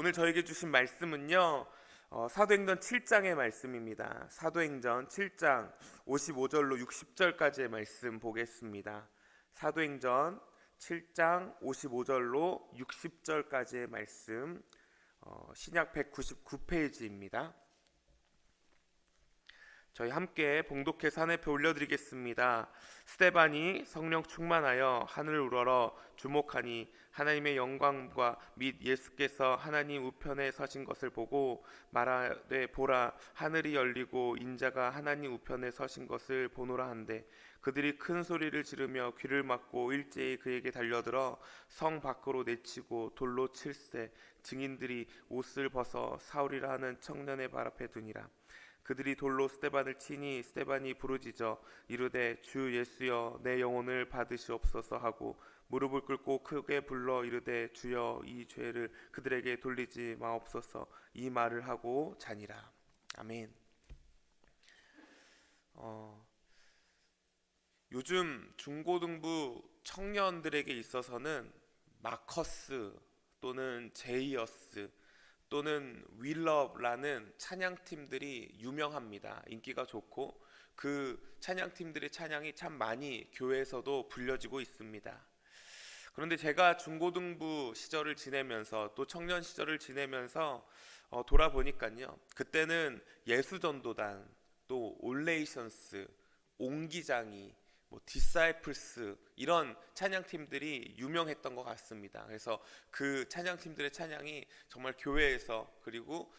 오늘 저에게 주신 말씀은요, 사도행전 7장의 말씀입니다. 사도행전 7장 55절로 60절까지의 말씀 보겠습니다. 사도행전 7장 55절로 60절까지의 말씀, 신약 199페이지입니다. 저희 함께 봉독해서 한 회표 올려드리겠습니다. 스데반이 성령 충만하여 하늘을 우러러 주목하니 하나님의 영광과 및 예수께서 하나님 우편에 서신 것을 보고 말하되 보라 하늘이 열리고 인자가 하나님 우편에 서신 것을 보노라 한데 그들이 큰 소리를 지르며 귀를 막고 일제히 그에게 달려들어 성 밖으로 내치고 돌로 칠세 증인들이 옷을 벗어 사울이라 하는 청년의 발 앞에 두니라. 그들이 돌로 스데반을 치니 스데반이 부르짖어 이르되 주 예수여 내 영혼을 받으시옵소서 하고 무릎을 꿇고 크게 불러 이르되 주여 이 죄를 그들에게 돌리지 마옵소서 이 말을 하고 자니라. 아멘. 요즘 중고등부 청년들에게 있어서는 마커스 또는 제이어스 또는 윌럽라는 찬양팀들이 유명합니다. 인기가 좋고 그 찬양팀들의 찬양이 참 많이 교회에서도 불려지고 있습니다. 그런데 제가 중고등부 시절을 지내면서 또 청년 시절을 지내면서 돌아보니까요, 그때는 예수전도단, 또 올레이션스, 옹기장이, 디사이플스 이런 찬양팀들이 유명했던 것 같습니다. 그래서 그 찬양팀들의 찬양이 정말 교회에서 그리고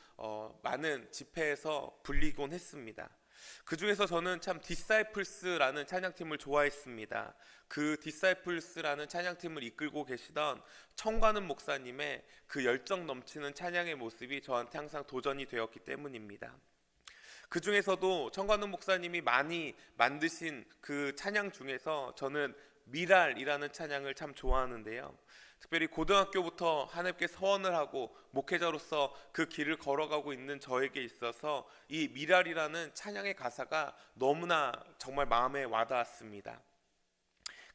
많은 집회에서 불리곤 했습니다. 그 중에서 저는 참 디사이플스라는 찬양팀을 좋아했습니다. 그 디사이플스라는 찬양팀을 이끌고 계시던 청관은 목사님의 그 열정 넘치는 찬양의 모습이 저한테 항상 도전이 되었기 때문입니다. 그 중에서도 청관은 목사님이 많이 만드신 그 찬양 중에서 저는 미랄이라는 찬양을 참 좋아하는데요. 특별히 고등학교부터 하나님께 서원을 하고 목회자로서 그 길을 걸어가고 있는 저에게 있어서 이 미랄이라는 찬양의 가사가 너무나 정말 마음에 와닿았습니다.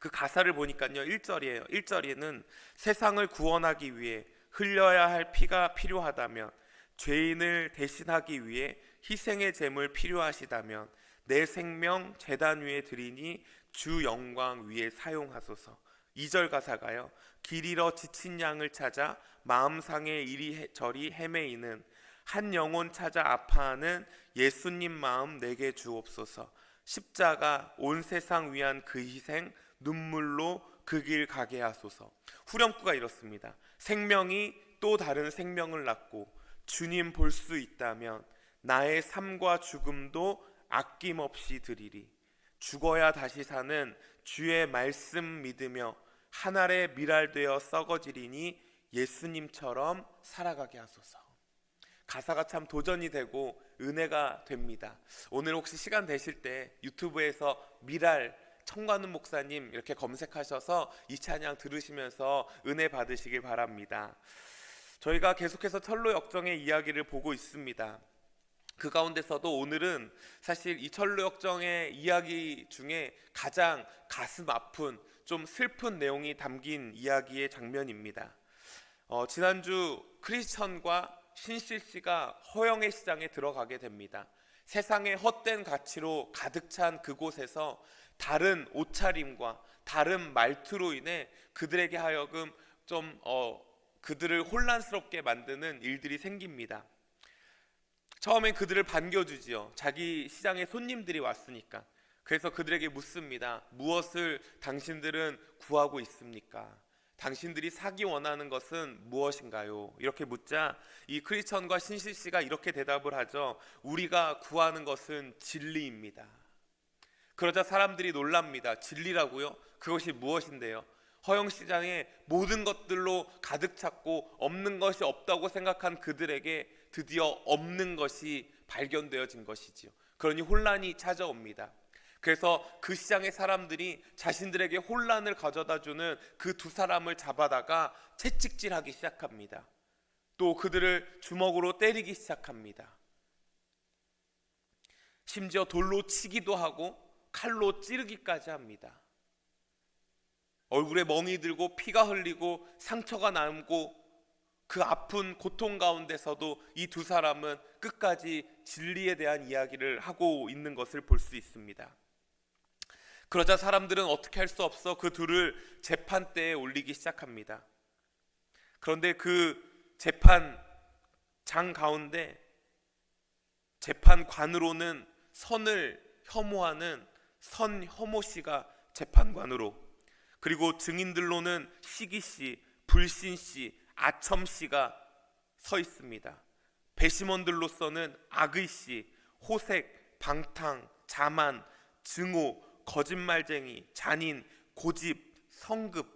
그 가사를 보니까요, 1절이에요. 1절에는 세상을 구원하기 위해 흘려야 할 피가 필요하다면, 죄인을 대신하기 위해 희생의 제물 필요하시다면 내 생명 제단 위에 드리니 주 영광 위에 사용하소서. 2절 가사가요, 길 잃어 지친 양을 찾아 마음상에 이리저리 헤매이는 한 영혼 찾아 아파하는 예수님 마음 내게 주옵소서. 십자가 온 세상 위한 그 희생 눈물로 그 길 가게 하소서. 후렴구가 이렇습니다. 생명이 또 다른 생명을 낳고 주님 볼 수 있다면 나의 삶과 죽음도 아낌없이 드리리. 죽어야 다시 사는 주의 말씀 믿으며 한 알의 미랄되어 썩어지리니 예수님처럼 살아가게 하소서. 가사가 참 도전이 되고 은혜가 됩니다. 오늘 혹시 시간 되실 때 유튜브에서 미랄 청관은 목사님 이렇게 검색하셔서 이 찬양 들으시면서 은혜 받으시길 바랍니다. 저희가 계속해서 철로 역정의 이야기를 보고 있습니다. 그 가운데서도 오늘은 사실 이 철로 역정의 이야기 중에 가장 가슴 아픈 좀 슬픈 내용이 담긴 이야기의 장면입니다. 지난주 크리스천과 신실씨가 허영의 시장에 들어가게 됩니다. 세상의 헛된 가치로 가득 찬 그곳에서 다른 옷차림과 다른 말투로 인해 그들에게 하여금 좀 그들을 혼란스럽게 만드는 일들이 생깁니다. 처음엔 그들을 반겨주지요. 자기 시장에 손님들이 왔으니까. 그래서 그들에게 묻습니다. 무엇을 당신들은 구하고 있습니까? 당신들이 사기 원하는 것은 무엇인가요? 이렇게 묻자 이 크리스천과 신실씨가 이렇게 대답을 하죠. 우리가 구하는 것은 진리입니다. 그러자 사람들이 놀랍니다. 진리라고요? 그것이 무엇인데요? 허영시장에 모든 것들로 가득 찼고 없는 것이 없다고 생각한 그들에게 드디어 없는 것이 발견되어진 것이지요. 그러니 혼란이 찾아옵니다. 그래서 그 시장의 사람들이 자신들에게 혼란을 가져다주는 그 두 사람을 잡아다가 채찍질하기 시작합니다. 또 그들을 주먹으로 때리기 시작합니다. 심지어 돌로 치기도 하고 칼로 찌르기까지 합니다. 얼굴에 멍이 들고 피가 흘리고 상처가 남고 그 아픈 고통 가운데서도 이 두 사람은 끝까지 진리에 대한 이야기를 하고 있는 것을 볼 수 있습니다. 그러자 사람들은 어떻게 할 수 없어 그 둘을 재판대에 올리기 시작합니다. 그런데 그 재판장 가운데 재판관으로는 선을 혐오하는 선혐오 씨가 재판관으로, 그리고 증인들로는 시기 씨, 불신 씨, 아첨 씨가 서 있습니다. 배심원들로서는 악의 씨, 호색, 방탕, 자만, 증오, 거짓말쟁이, 잔인, 고집, 성급,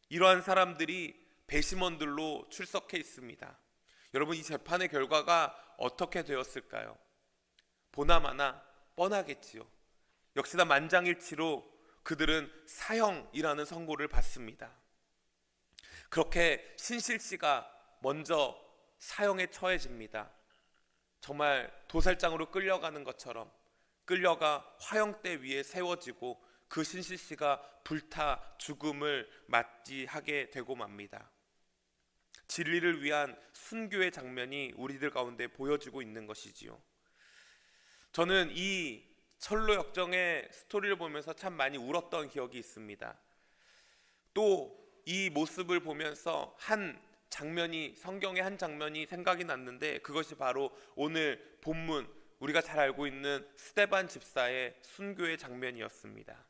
이러한 사람들이 배심원들로 출석해 있습니다. 여러분, 이 재판의 결과가 어떻게 되었을까요? 보나마나 뻔하겠지요. 역시나 만장일치로 그들은 사형이라는 선고를 받습니다. 그렇게 신실 씨가 먼저 사형에 처해집니다. 정말 도살장으로 끌려가는 것처럼 끌려가 화형대 위에 세워지고 그 신실 씨가 불타 죽음을 맞이하게 되고 맙니다. 진리를 위한 순교의 장면이 우리들 가운데 보여지고 있는 것이지요. 저는 이 철로 역정의 스토리를 보면서 참 많이 울었던 기억이 있습니다. 또 이 모습을 보면서 한 장면이, 성경의 한 장면이 생각이 났는데, 그것이 바로 오늘 본문 우리가 잘 알고 있는 스데반 집사의 순교의 장면이었습니다.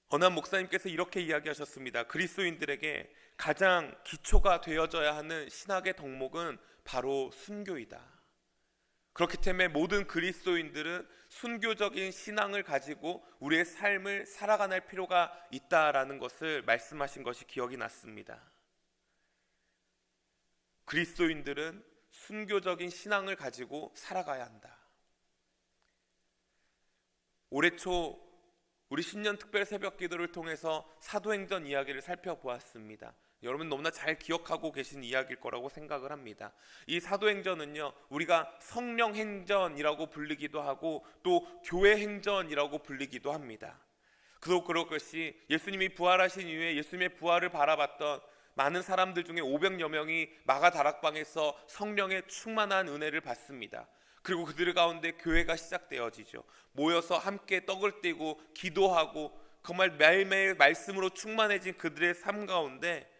어느 한 목사님께서 이렇게 이야기하셨습니다. 그리스도인들에게 가장 기초가 되어져야 하는 신학의 덕목은 바로 순교이다. 그렇기 때문에 모든 그리스도인들은 순교적인 신앙을 가지고 우리의 삶을 살아가는 필요가 있다라는 것을 말씀하신 것이 기억이 났습니다. 그리스도인들은 순교적인 신앙을 가지고 살아가야 한다. 올해 초 우리 신년 특별 새벽 기도를 통해서 사도행전 이야기를 살펴보았습니다. 여러분 너무나 잘 기억하고 계신 이야기일 거라고 생각을 합니다. 이 사도행전은요, 우리가 성령행전이라고 불리기도 하고 또 교회행전이라고 불리기도 합니다. 그럴 것이 예수님이 부활하신 이후에 예수님의 부활을 바라봤던 많은 사람들 중에 500여 명이 마가 다락방에서 성령의 충만한 은혜를 받습니다. 그리고 그들 가운데 교회가 시작되어지죠. 모여서 함께 떡을 떼고 기도하고 정말 매일매일 말씀으로 충만해진 그들의 삶 가운데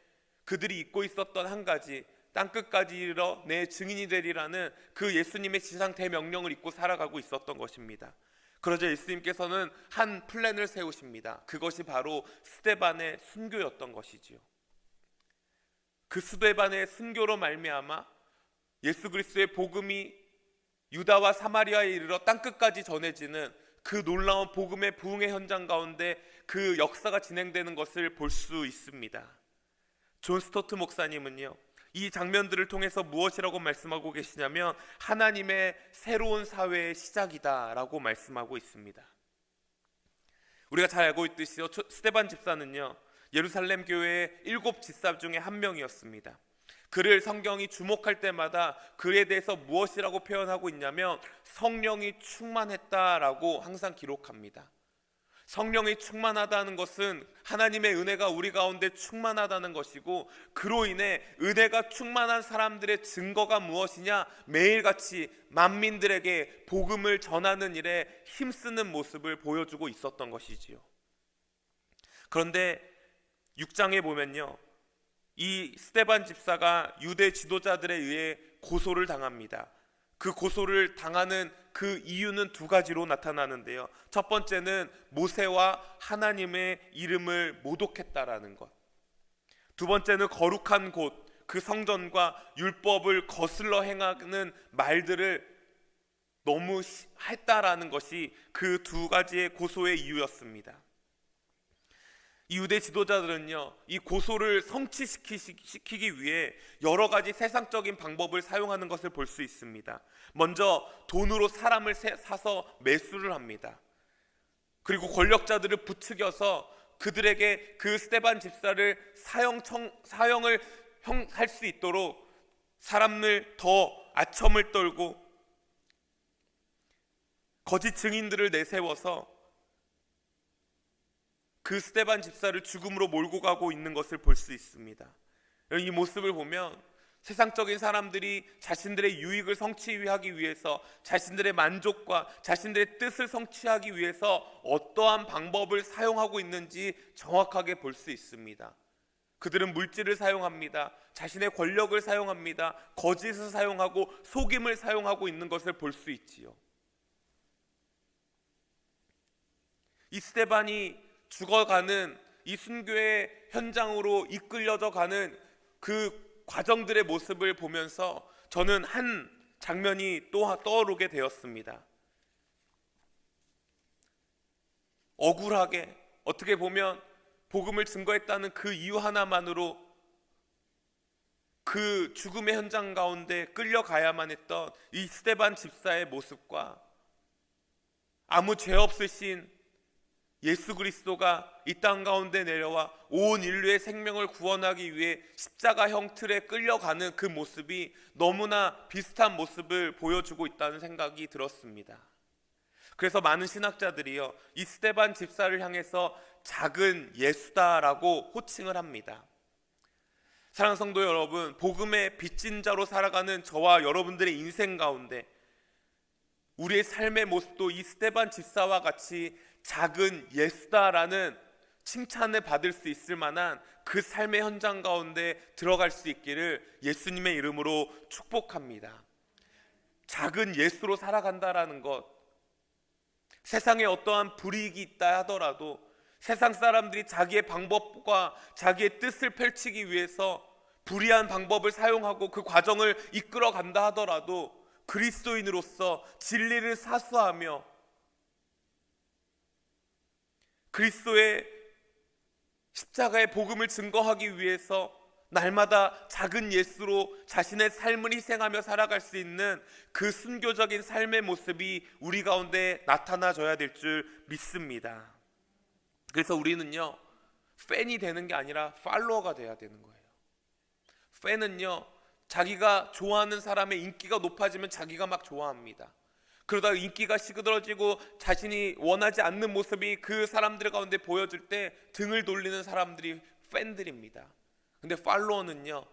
그들이 잊고 있었던 한 가지, 땅끝까지 이르러 내 증인이 되리라는 그 예수님의 지상 대명령을 잊고 살아가고 있었던 것입니다. 그러자 예수님께서는 한 플랜을 세우십니다. 그것이 바로 스데반의 순교였던 것이지요. 그 스데반의 순교로 말미암아 예수 그리스도의 복음이 유다와 사마리아에 이르러 땅끝까지 전해지는 그 놀라운 복음의 부흥의 현장 가운데 그 역사가 진행되는 것을 볼 수 있습니다. 존 스토트 목사님은요, 이 장면들을 통해서 무엇이라고 말씀하고 계시냐면 하나님의 새로운 사회의 시작이다라고 말씀하고 있습니다. 우리가 잘 알고 있듯이요, 스데반 집사는요, 예루살렘 교회의 7 집사 중에 한 명이었습니다. 그를 성경이 주목할 때마다 그에 대해서 무엇이라고 표현하고 있냐면 성령이 충만했다라고 항상 기록합니다. 성령이 충만하다는 것은 하나님의 은혜가 우리 가운데 충만하다는 것이고, 그로 인해 은혜가 충만한 사람들의 증거가 무엇이냐, 매일같이 만민들에게 복음을 전하는 일에 힘쓰는 모습을 보여주고 있었던 것이지요. 그런데 6장에 보면요, 이 스데반 집사가 유대 지도자들에 의해 고소를 당합니다. 그 고소를 당하는 그 이유는 두 가지로 나타나는데요. 첫 번째는 모세와 하나님의 이름을 모독했다라는 것. 두 번째는 거룩한 곳, 그 성전과 율법을 거슬러 행하는 말들을 너무 했다라는 것이 그 두 가지의 고소의 이유였습니다. 이 유대 지도자들은요, 이 고소를 성취시키기 위해 여러 가지 세상적인 방법을 사용하는 것을 볼 수 있습니다. 먼저 돈으로 사람을 사서 매수를 합니다. 그리고 권력자들을 부추겨서 그들에게 그 스데반 집사를 사형을 할 수 있도록 사람을 더 아첨을 떨고 거짓 증인들을 내세워서 그 스데반 집사를 죽음으로 몰고 가고 있는 것을 볼 수 있습니다. 이 모습을 보면 세상적인 사람들이 자신들의 유익을 성취하기 위해서, 자신들의 만족과 자신들의 뜻을 성취하기 위해서 어떠한 방법을 사용하고 있는지 정확하게 볼 수 있습니다. 그들은 물질을 사용합니다. 자신의 권력을 사용합니다. 거짓을 사용하고 속임을 사용하고 있는 것을 볼 수 있지요. 이 스데반이 죽어가는 이 순교의 현장으로 이끌려져 가는 그 과정들의 모습을 보면서 저는 한 장면이 또 떠오르게 되었습니다. 억울하게, 어떻게 보면 복음을 증거했다는 그 이유 하나만으로 그 죽음의 현장 가운데 끌려가야만 했던 이 스데반 집사의 모습과 아무 죄 없으신 예수 그리스도가 이 땅 가운데 내려와 온 인류의 생명을 구원하기 위해 십자가형 틀에 끌려가는 그 모습이 너무나 비슷한 모습을 보여주고 있다는 생각이 들었습니다. 그래서 많은 신학자들이요, 이 스데반 집사를 향해서 작은 예수다라고 호칭을 합니다. 사랑하는 성도 여러분, 복음의 빚진 자로 살아가는 저와 여러분들의 인생 가운데 우리의 삶의 모습도 이 스데반 집사와 같이 작은 예수다라는 칭찬을 받을 수 있을 만한 그 삶의 현장 가운데 들어갈 수 있기를 예수님의 이름으로 축복합니다. 작은 예수로 살아간다라는 것, 세상에 어떠한 불이익이 있다 하더라도 세상 사람들이 자기의 방법과 자기의 뜻을 펼치기 위해서 불의한 방법을 사용하고 그 과정을 이끌어 간다 하더라도 그리스도인으로서 진리를 사수하며 그리스도의 십자가의 복음을 증거하기 위해서 날마다 작은 예수로 자신의 삶을 희생하며 살아갈 수 있는 그 순교적인 삶의 모습이 우리 가운데 나타나줘야 될 줄 믿습니다. 그래서 우리는요, 팬이 되는 게 아니라 팔로워가 돼야 되는 거예요. 팬은요, 자기가 좋아하는 사람의 인기가 높아지면 자기가 막 좋아합니다. 그러다가 인기가 시그러지고 자신이 원하지 않는 모습이 그 사람들 가운데 보여질 때 등을 돌리는 사람들이 팬들입니다. 근데 팔로워는요,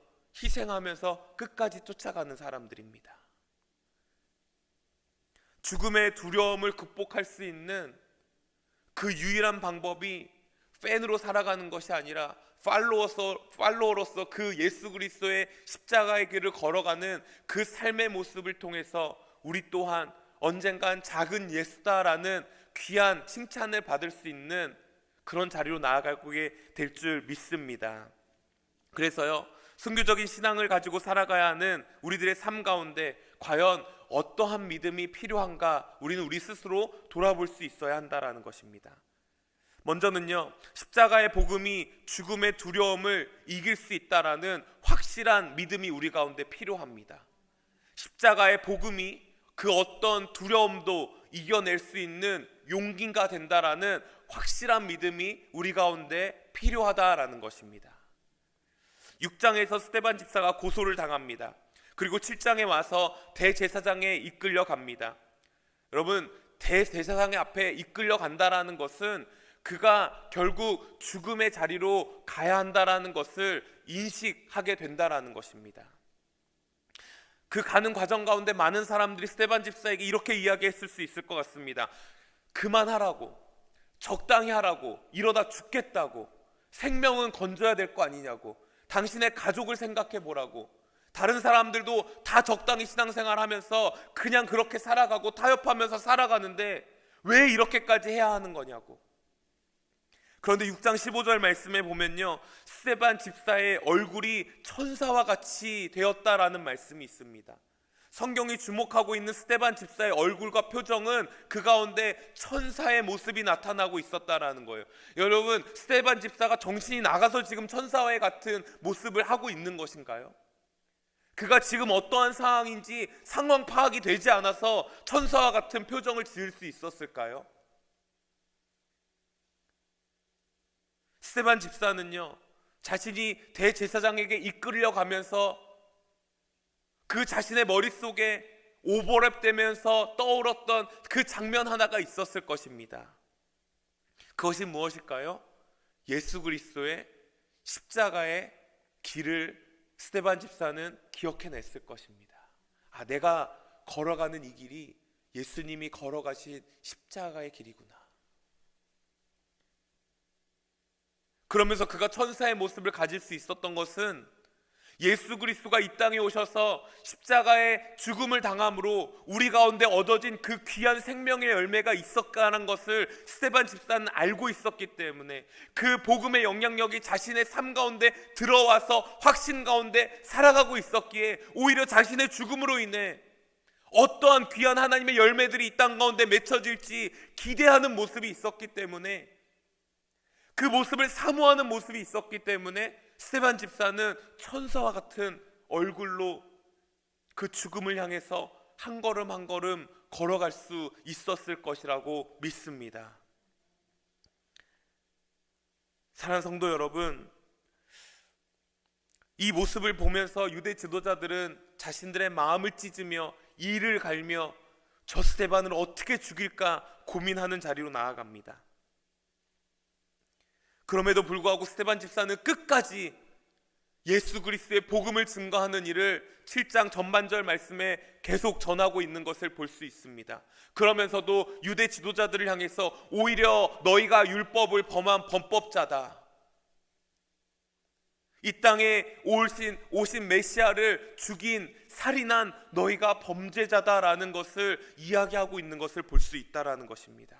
희생하면서 끝까지 쫓아가는 사람들입니다. 죽음의 두려움을 극복할 수 있는 그 유일한 방법이 팬으로 살아가는 것이 아니라 팔로워로서 그 예수 그리스도의 십자가의 길을 걸어가는 그 삶의 모습을 통해서 우리 또한 언젠간 작은 예수다라는 귀한 칭찬을 받을 수 있는 그런 자리로 나아가게 될 줄 믿습니다. 그래서요, 순교적인 신앙을 가지고 살아가야 하는 우리들의 삶 가운데 과연 어떠한 믿음이 필요한가, 우리는 우리 스스로 돌아볼 수 있어야 한다라는 것입니다. 먼저는요, 십자가의 복음이 죽음의 두려움을 이길 수 있다라는 확실한 믿음이 우리 가운데 필요합니다. 십자가의 복음이 그 어떤 두려움도 이겨낼 수 있는 용기가 된다라는 확실한 믿음이 우리 가운데 필요하다라는 것입니다. 6장에서 스데반 집사가 고소를 당합니다. 그리고 7장에 와서 대제사장에 이끌려 갑니다. 여러분, 대제사장 앞에 이끌려 간다라는 것은 그가 결국 죽음의 자리로 가야 한다라는 것을 인식하게 된다라는 것입니다. 그 가는 과정 가운데 많은 사람들이 스데반 집사에게 이렇게 이야기했을 수 있을 것 같습니다. 그만하라고, 적당히 하라고, 이러다 죽겠다고, 생명은 건져야 될 거 아니냐고, 당신의 가족을 생각해 보라고, 다른 사람들도 다 적당히 신앙생활 하면서 그냥 그렇게 살아가고 타협하면서 살아가는데 왜 이렇게까지 해야 하는 거냐고. 그런데 6장 15절 말씀에 보면요, 스데반 집사의 얼굴이 천사와 같이 되었다라는 말씀이 있습니다. 성경이 주목하고 있는 스데반 집사의 얼굴과 표정은 그 가운데 천사의 모습이 나타나고 있었다라는 거예요. 여러분, 스데반 집사가 정신이 나가서 지금 천사와 같은 모습을 하고 있는 것인가요? 그가 지금 어떠한 상황인지 상황 파악이 되지 않아서 천사와 같은 표정을 지을 수 있었을까요? 스데반 집사는요, 자신이 대제사장에게 이끌려가면서 그 자신의 머릿속에 오버랩되면서 떠올랐던 그 장면 하나가 있었을 것입니다. 그것이 무엇일까요? 예수 그리스도의 십자가의 길을 스데반 집사는 기억해냈을 것입니다. 아, 내가 걸어가는 이 길이 예수님이 걸어가신 십자가의 길이구나. 그러면서 그가 천사의 모습을 가질 수 있었던 것은 예수 그리스도가 이 땅에 오셔서 십자가의 죽음을 당함으로 우리 가운데 얻어진 그 귀한 생명의 열매가 있었다는 것을 스데반 집사는 알고 있었기 때문에 그 복음의 영향력이 자신의 삶 가운데 들어와서 확신 가운데 살아가고 있었기에 오히려 자신의 죽음으로 인해 어떠한 귀한 하나님의 열매들이 이 땅 가운데 맺혀질지 기대하는 모습이 있었기 때문에, 그 모습을 사모하는 모습이 있었기 때문에 스데반 집사는 천사와 같은 얼굴로 그 죽음을 향해서 한 걸음 한 걸음 걸어갈 수 있었을 것이라고 믿습니다. 사랑하는 성도 여러분, 이 모습을 보면서 유대 지도자들은 자신들의 마음을 찢으며 이를 갈며 저 스데반을 어떻게 죽일까 고민하는 자리로 나아갑니다. 그럼에도 불구하고 스데반 집사는 끝까지 예수 그리스도의 복음을 증거하는 일을 7장 전반절 말씀에 계속 전하고 있는 것을 볼 수 있습니다. 그러면서도 유대 지도자들을 향해서 오히려 너희가 율법을 범한 범법자다, 이 땅에 오신 메시아를 죽인 살인한 너희가 범죄자다라는 것을 이야기하고 있는 것을 볼 수 있다라는 것입니다.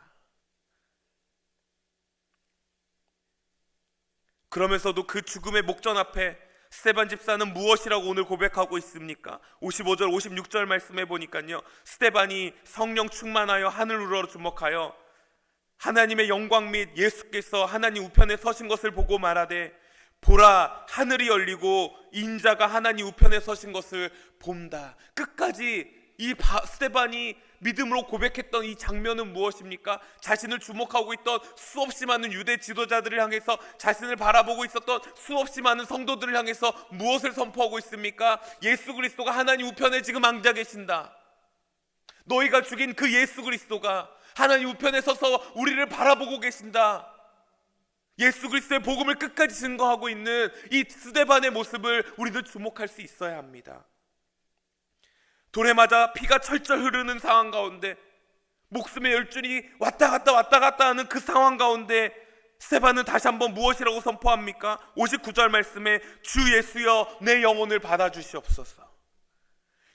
그러면서도 그 죽음의 목전 앞에 스데반 집사는 무엇이라고 오늘 고백하고 있습니까? 55절 56절 말씀해 보니까요, 스데반이 성령 충만하여 하늘 우러러 주목하여 하나님의 영광 및 예수께서 하나님 우편에 서신 것을 보고 말하되, 보라, 하늘이 열리고 인자가 하나님 우편에 서신 것을 본다. 끝까지 이 스데반이 믿음으로 고백했던 이 장면은 무엇입니까? 자신을 주목하고 있던 수없이 많은 유대 지도자들을 향해서, 자신을 바라보고 있었던 수없이 많은 성도들을 향해서 무엇을 선포하고 있습니까? 예수 그리스도가 하나님 우편에 지금 앉아 계신다. 너희가 죽인 그 예수 그리스도가 하나님 우편에 서서 우리를 바라보고 계신다. 예수 그리스도의 복음을 끝까지 증거하고 있는 이 스데반의 모습을 우리도 주목할 수 있어야 합니다. 돌에 맞아 피가 철철 흐르는 상황 가운데, 목숨의 열줄이 왔다 갔다 하는 그 상황 가운데 스데반은 다시 한번 무엇이라고 선포합니까? 59절 말씀에 주 예수여 내 영혼을 받아주시옵소서.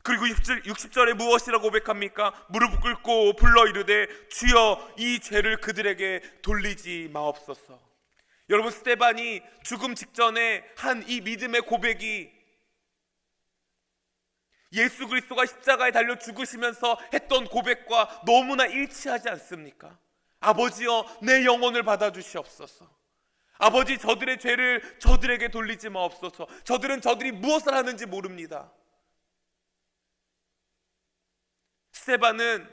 그리고 60절에 무엇이라고 고백합니까? 무릎 꿇고 불러 이르되 주여 이 죄를 그들에게 돌리지 마옵소서. 여러분, 스데반이 죽음 직전에 한 이 믿음의 고백이 예수 그리스도가 십자가에 달려 죽으시면서 했던 고백과 너무나 일치하지 않습니까? 아버지여 내 영혼을 받아주시옵소서. 아버지, 저들의 죄를 저들에게 돌리지 마옵소서. 저들이 무엇을 하는지 모릅니다. 스데반은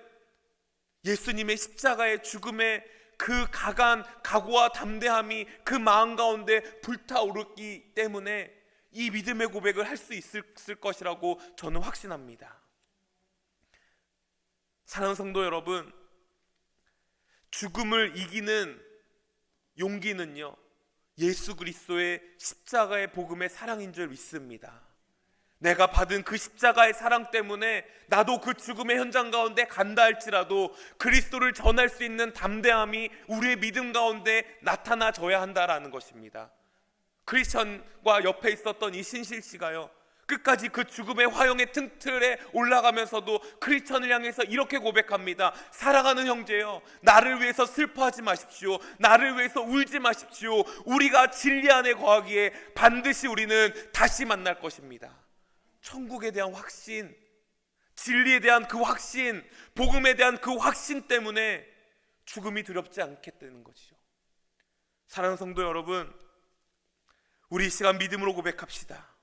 예수님의 십자가의 죽음의 그 강한 각오와 담대함이 그 마음 가운데 불타오르기 때문에 이 믿음의 고백을 할 수 있을 것이라고 저는 확신합니다. 사랑하는 성도 여러분, 죽음을 이기는 용기는요, 예수 그리스도의 십자가의 복음의 사랑인 줄 믿습니다. 내가 받은 그 십자가의 사랑 때문에 나도 그 죽음의 현장 가운데 간다 할지라도 그리스도를 전할 수 있는 담대함이 우리의 믿음 가운데 나타나져야 한다라는 것입니다. 크리스천과 옆에 있었던 이 신실 씨가요, 끝까지 그 죽음의 화형의 틈틀에 올라가면서도 크리스천을 향해서 이렇게 고백합니다. 사랑하는 형제여, 나를 위해서 슬퍼하지 마십시오. 나를 위해서 울지 마십시오. 우리가 진리 안에 거하기에 반드시 우리는 다시 만날 것입니다. 천국에 대한 확신, 진리에 대한 그 확신, 복음에 대한 그 확신 때문에 죽음이 두렵지 않겠다는 것이죠. 사랑하는 성도 여러분, 우리 이 시간 믿음으로 고백합시다.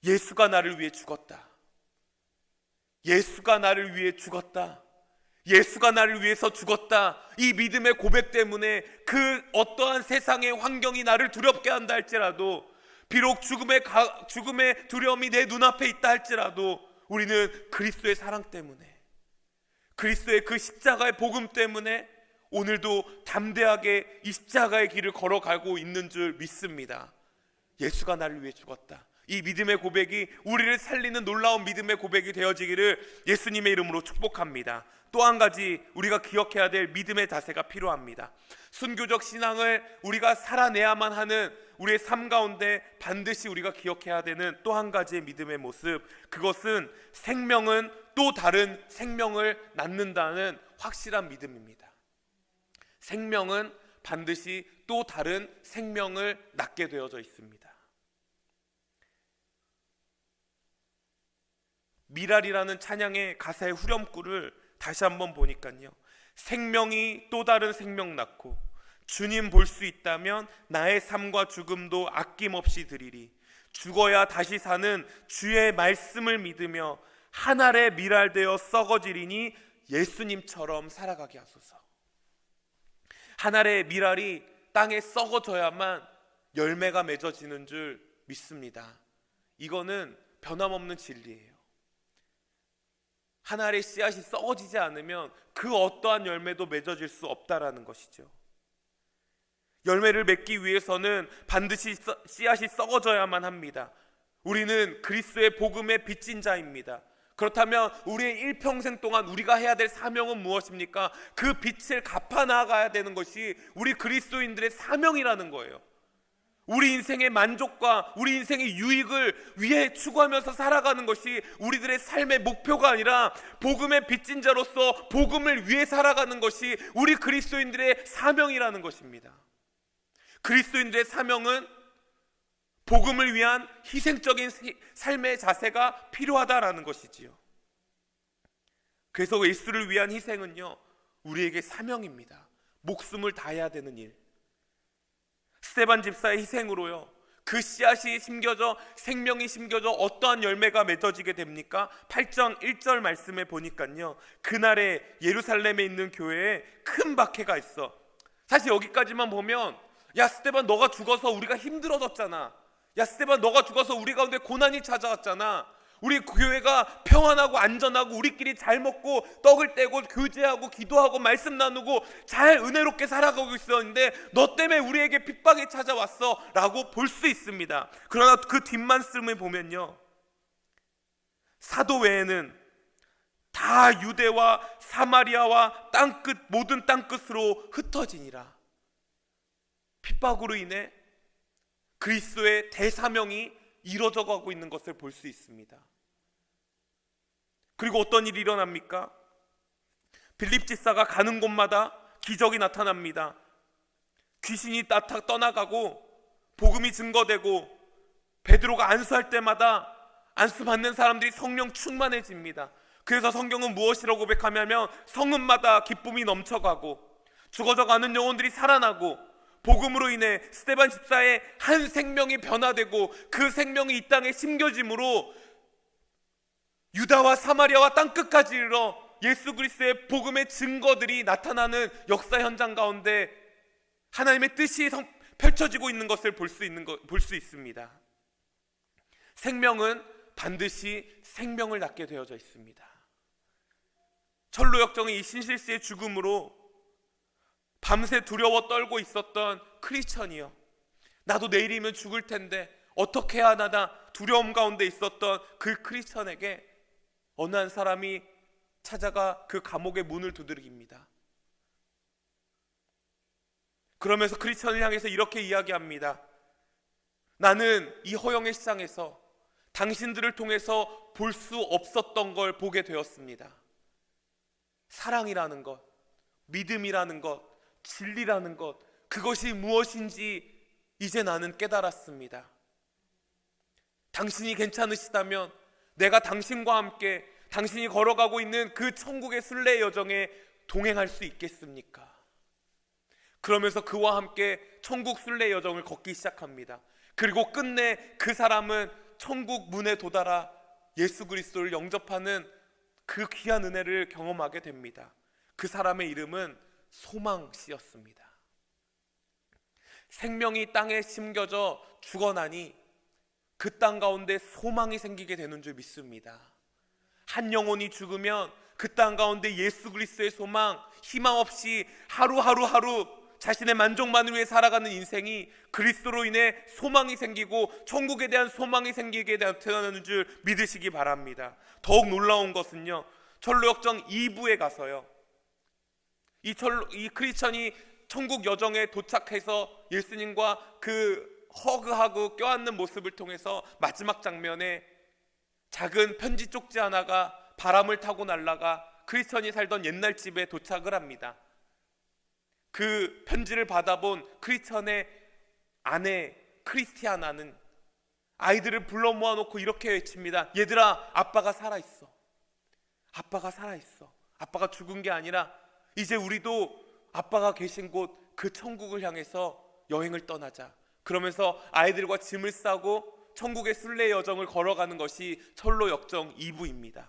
예수가 나를 위해 죽었다. 예수가 나를 위해 죽었다. 예수가 나를 위해서 죽었다. 이 믿음의 고백 때문에 그 어떠한 세상의 환경이 나를 두렵게 한다 할지라도, 비록 죽음의 두려움이 내 눈앞에 있다 할지라도 우리는 그리스도의 사랑 때문에, 그리스도의 그 십자가의 복음 때문에 오늘도 담대하게 이 십자가의 길을 걸어가고 있는 줄 믿습니다. 예수가 나를 위해 죽었다. 이 믿음의 고백이 우리를 살리는 놀라운 믿음의 고백이 되어지기를 예수님의 이름으로 축복합니다. 또 한 가지 우리가 기억해야 될 믿음의 자세가 필요합니다. 순교적 신앙을 우리가 살아내야만 하는 우리의 삶 가운데 반드시 우리가 기억해야 되는 또 한 가지의 믿음의 모습, 그것은 생명은 또 다른 생명을 낳는다는 확실한 믿음입니다. 생명은 반드시 또 다른 생명을 낳게 되어져 있습니다. 미랄이라는 찬양의 가사의 후렴구를 다시 한번 보니까요, 생명이 또 다른 생명 낳고 주님 볼 수 있다면 나의 삶과 죽음도 아낌없이 드리리. 죽어야 다시 사는 주의 말씀을 믿으며 한 알에 미랄되어 썩어지리니 예수님처럼 살아가게 하소서. 한 알의 미랄이 땅에 썩어져야만 열매가 맺어지는 줄 믿습니다. 이거는 변함없는 진리예요. 한 알의 씨앗이 썩어지지 않으면 그 어떠한 열매도 맺어질 수 없다라는 것이죠. 열매를 맺기 위해서는 반드시 씨앗이 썩어져야만 합니다. 우리는 그리스도의 복음의 빚진 자입니다. 그렇다면 우리의 일평생 동안 우리가 해야 될 사명은 무엇입니까? 그 빚을 갚아 나가야 되는 것이 우리 그리스도인들의 사명이라는 거예요. 우리 인생의 만족과 우리 인생의 유익을 위해 추구하면서 살아가는 것이 우리들의 삶의 목표가 아니라 복음의 빚진 자로서 복음을 위해 살아가는 것이 우리 그리스도인들의 사명이라는 것입니다. 그리스도인들의 사명은 복음을 위한 희생적인 삶의 자세가 필요하다라는 것이지요. 그래서 예수를 위한 희생은요, 우리에게 사명입니다. 목숨을 다해야 되는 일. 스데반 집사의 희생으로요, 그 씨앗이 심겨져 생명이 심겨져 어떠한 열매가 맺어지게 됩니까? 8장 1절 말씀에 보니까요, 그날에 예루살렘에 있는 교회에 큰 박해가 있어. 사실 여기까지만 보면, 야 스데반 너가 죽어서 우리가 힘들어졌잖아. 야 스데반 너가 죽어서 우리 가운데 고난이 찾아왔잖아. 우리 교회가 평안하고 안전하고 우리끼리 잘 먹고 떡을 떼고 교제하고 기도하고 말씀 나누고 잘 은혜롭게 살아가고 있었는데 너 때문에 우리에게 핍박이 찾아왔어 라고 볼 수 있습니다. 그러나 그 뒷말씀을 보면요, 사도 외에는 다 유대와 사마리아와 땅끝 모든 땅끝으로 흩어지니라. 핍박으로 인해 그리스도의 대사명이 이루어져 가고 있는 것을 볼 수 있습니다. 그리고 어떤 일이 일어납니까? 빌립 집사가 가는 곳마다 기적이 나타납니다. 귀신이 떠나가고 복음이 증거되고 베드로가 안수할 때마다 안수받는 사람들이 성령 충만해집니다. 그래서 성경은 무엇이라고 고백하냐면 성읍마다 기쁨이 넘쳐가고 죽어져 가는 영혼들이 살아나고 복음으로 인해 스데반 집사의 한 생명이 변화되고 그 생명이 이 땅에 심겨짐으로 유다와 사마리아와 땅끝까지 이르러 예수 그리스도의 복음의 증거들이 나타나는 역사 현장 가운데 하나님의 뜻이 펼쳐지고 있는 것을 볼 수 있습니다. 생명은 반드시 생명을 낳게 되어져 있습니다. 철로 역정의 이 신실씨의 죽음으로 밤새 두려워 떨고 있었던 크리스천이요, 나도 내일이면 죽을 텐데 어떻게 해야 하나 두려움 가운데 있었던 그 크리스천에게 어느 한 사람이 찾아가 그 감옥의 문을 두드립니다. 그러면서 크리스천을 향해서 이렇게 이야기합니다. 나는 이 허영의 시장에서 당신들을 통해서 볼 수 없었던 걸 보게 되었습니다. 사랑이라는 것, 믿음이라는 것, 진리라는 것, 그것이 무엇인지 이제 나는 깨달았습니다. 당신이 괜찮으시다면 내가 당신과 함께 당신이 걸어가고 있는 그 천국의 순례 여정에 동행할 수 있겠습니까? 그러면서 그와 함께 천국 순례 여정을 걷기 시작합니다. 그리고 끝내 그 사람은 천국 문에 도달하 예수 그리스도를 영접하는 그 귀한 은혜를 경험하게 됩니다. 그 사람의 이름은 소망씨였습니다. 생명이 땅에 심겨져 죽어나니 그 땅 가운데 소망이 생기게 되는 줄 믿습니다. 한 영혼이 죽으면 그 땅 가운데 예수 그리스도의 소망, 희망 없이 하루 자신의 만족만을 위해 살아가는 인생이 그리스도로 인해 소망이 생기고 천국에 대한 소망이 생기게 되는 줄 믿으시기 바랍니다. 더욱 놀라운 것은요, 철로역정 2부에 가서요, 이 크리스천이 천국 여정에 도착해서 예수님과 그 허그하고 껴안는 모습을 통해서 마지막 장면에 작은 편지 쪽지 하나가 바람을 타고 날아가 크리스천이 살던 옛날 집에 도착을 합니다. 그 편지를 받아본 크리스천의 아내 크리스티아나는 아이들을 불러 모아놓고 이렇게 외칩니다. 얘들아, 아빠가 살아있어. 아빠가 살아있어. 아빠가 죽은 게 아니라 이제 우리도 아빠가 계신 곳 그 천국을 향해서 여행을 떠나자. 그러면서 아이들과 짐을 싸고 천국의 순례 여정을 걸어가는 것이 철로 역정 2부입니다.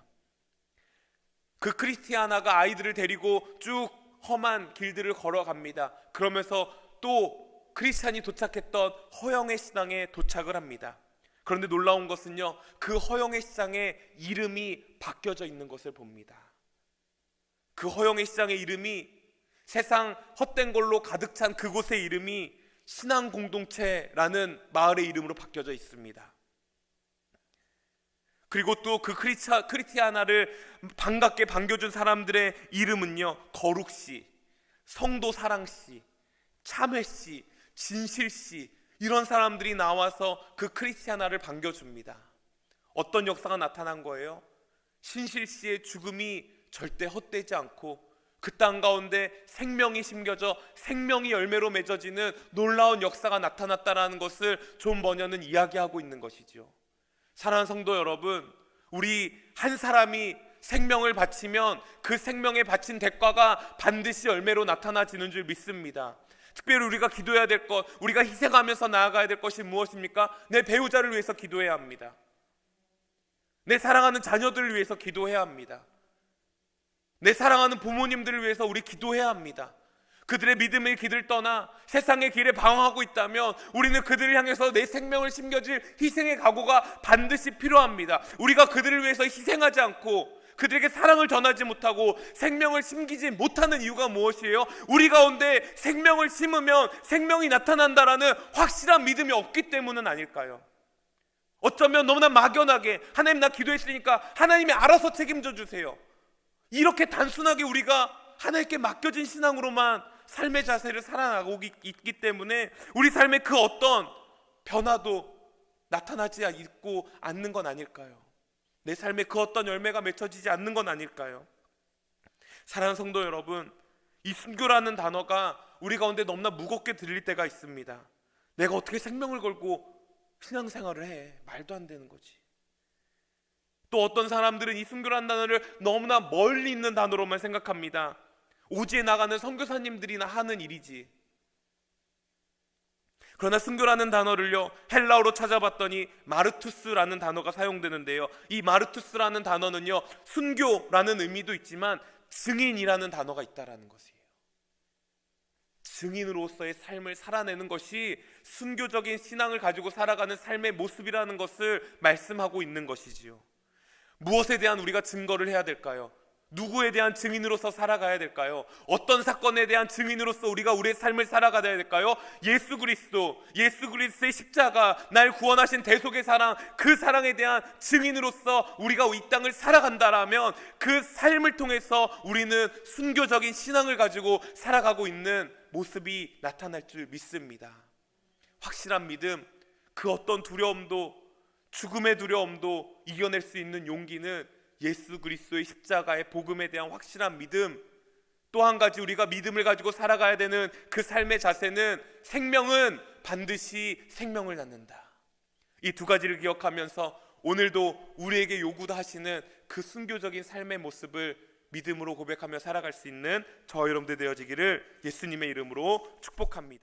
그 크리스티아나가 아이들을 데리고 쭉 험한 길들을 걸어갑니다. 그러면서 또 크리스찬이 도착했던 허영의 시장에 도착을 합니다. 그런데 놀라운 것은요, 그 허영의 시장의 이름이 바뀌어져 있는 것을 봅니다. 그 허영의 시장의 이름이 세상 헛된 걸로 가득 찬 그곳의 이름이 신앙공동체라는 마을의 이름으로 바뀌어져 있습니다. 그리고 또 그 크리스티아나를 반갑게 반겨준 사람들의 이름은요, 거룩씨, 성도사랑씨, 참회씨, 진실씨, 이런 사람들이 나와서 그 크리스티아나를 반겨줍니다. 어떤 역사가 나타난 거예요? 신실씨의 죽음이 절대 헛되지 않고 그 땅 가운데 생명이 심겨져 생명이 열매로 맺어지는 놀라운 역사가 나타났다라는 것을 존 버녀는 이야기하고 있는 것이죠. 사랑하는 성도 여러분, 우리 한 사람이 생명을 바치면 그 생명에 바친 대가가 반드시 열매로 나타나지는 줄 믿습니다. 특별히 우리가 기도해야 될 것, 우리가 희생하면서 나아가야 될 것이 무엇입니까? 내 배우자를 위해서 기도해야 합니다. 내 사랑하는 자녀들을 위해서 기도해야 합니다. 내 사랑하는 부모님들을 위해서 우리 기도해야 합니다. 그들의 믿음의 길을 떠나 세상의 길에 방황하고 있다면 우리는 그들을 향해서 내 생명을 심겨줄 희생의 각오가 반드시 필요합니다. 우리가 그들을 위해서 희생하지 않고 그들에게 사랑을 전하지 못하고 생명을 심기지 못하는 이유가 무엇이에요? 우리 가운데 생명을 심으면 생명이 나타난다라는 확실한 믿음이 없기 때문은 아닐까요? 어쩌면 너무나 막연하게 하나님 나 기도했으니까 하나님이 알아서 책임져 주세요, 이렇게 단순하게 우리가 하나님께 맡겨진 신앙으로만 삶의 자세를 살아가고 있기 때문에 우리 삶에 그 어떤 변화도 나타나지 않고 않는 건 아닐까요? 내 삶에 그 어떤 열매가 맺혀지지 않는 건 아닐까요? 사랑하는 성도 여러분, 이 순교라는 단어가 우리 가운데 너무나 무겁게 들릴 때가 있습니다. 내가 어떻게 생명을 걸고 신앙생활을 해? 말도 안 되는 거지. 또 어떤 사람들은 이 순교라는 단어를 너무나 멀리 있는 단어로만 생각합니다. 오지에 나가는 선교사님들이나 하는 일이지. 그러나 순교라는 단어를요, 헬라어로 찾아봤더니 마르투스라는 단어가 사용되는데요, 이 마르투스라는 단어는요, 순교라는 의미도 있지만 증인이라는 단어가 있다라는 것이에요. 증인으로서의 삶을 살아내는 것이 순교적인 신앙을 가지고 살아가는 삶의 모습이라는 것을 말씀하고 있는 것이지요. 무엇에 대한 우리가 증거를 해야 될까요? 누구에 대한 증인으로서 살아가야 될까요? 어떤 사건에 대한 증인으로서 우리가 우리의 삶을 살아가야 될까요? 예수 그리스도의 십자가, 날 구원하신 대속의 사랑, 그 사랑에 대한 증인으로서 우리가 이 땅을 살아간다라면 그 삶을 통해서 우리는 순교적인 신앙을 가지고 살아가고 있는 모습이 나타날 줄 믿습니다. 확실한 믿음, 그 어떤 두려움도, 죽음의 두려움도 이겨낼 수 있는 용기는 예수 그리스도의 십자가의 복음에 대한 확실한 믿음, 또 한 가지 우리가 믿음을 가지고 살아가야 되는 그 삶의 자세는 생명은 반드시 생명을 낳는다. 이 두 가지를 기억하면서 오늘도 우리에게 요구하시는 그 순교적인 삶의 모습을 믿음으로 고백하며 살아갈 수 있는 저 여러분들 되어지기를 예수님의 이름으로 축복합니다.